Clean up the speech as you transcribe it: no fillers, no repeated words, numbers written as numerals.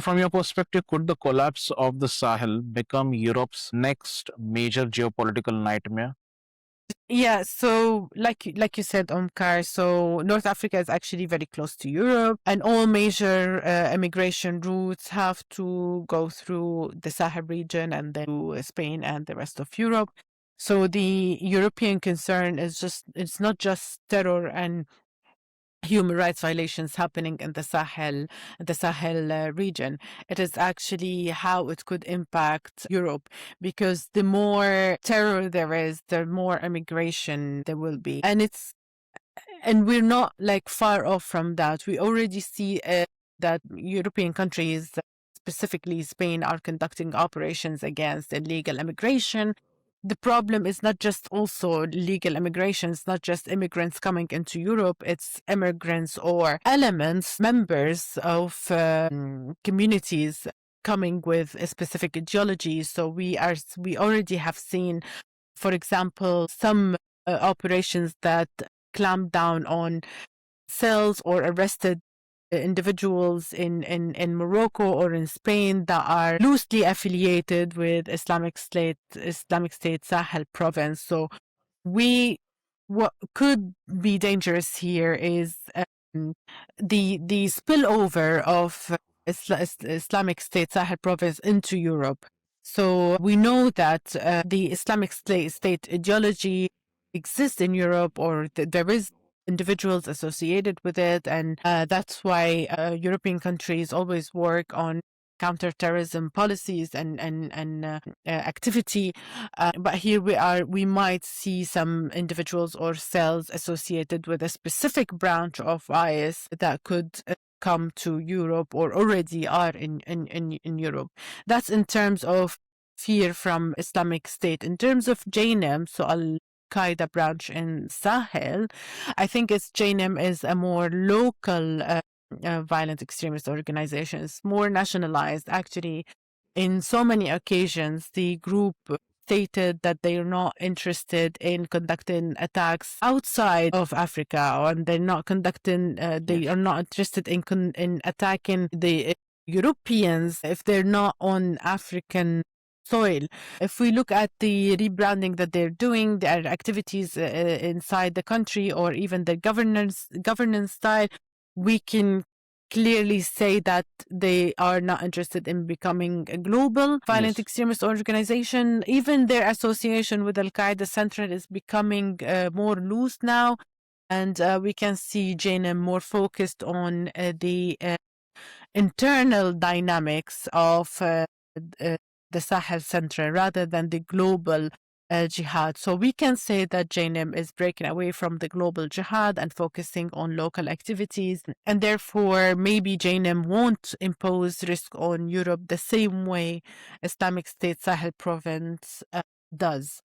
From your perspective, could the collapse of the Sahel become Europe's next major geopolitical nightmare? Yeah, so like you said, Omkar, so North Africa is actually very close to Europe, and all major immigration routes have to go through the Sahel region and then to Spain and the rest of Europe. So the European concern is it's not just terror and human rights violations happening in the Sahel region. It is actually how it could impact Europe, because the more terror there is, the more immigration there will be, and we're not like far off from that. We already see that European countries, specifically Spain, are conducting operations against illegal immigration. The problem is not just also legal immigration, it's not just immigrants coming into Europe, it's immigrants or elements, members of communities coming with a specific ideology. So we already have seen, for example, some operations that clamp down on cells or arrested individuals in Morocco or in Spain that are loosely affiliated with Islamic State Sahel province. So what could be dangerous here is the spillover of Islamic State Sahel province into Europe. So we know that the State ideology exists in Europe, or there is individuals associated with it, and that's why European countries always work on counterterrorism policies and activity. But here we might see some individuals or cells associated with a specific branch of IS that could come to Europe or already are in Europe. That's in terms of fear from Islamic State. In terms of JNIM, so Al-Qaeda branch in Sahel, I think JNIM is a more local violent extremist organization. It's more nationalized. Actually, in so many occasions, the group stated that they are not interested in conducting attacks outside of Africa, and they're not conducting. They are not interested in attacking the Europeans if they're not on African soil. If we look at the rebranding that they're doing, their activities inside the country, or even their governance style, we can clearly say that they are not interested in becoming a global violent Yes. extremist organization. Even their association with Al Qaeda Central is becoming more loose now. And we can see JNIM more focused on the internal dynamics of the Sahel Central rather than the global jihad. So we can say that JNIM is breaking away from the global jihad and focusing on local activities. And therefore, maybe JNIM won't impose risk on Europe the same way Islamic State Sahel province does.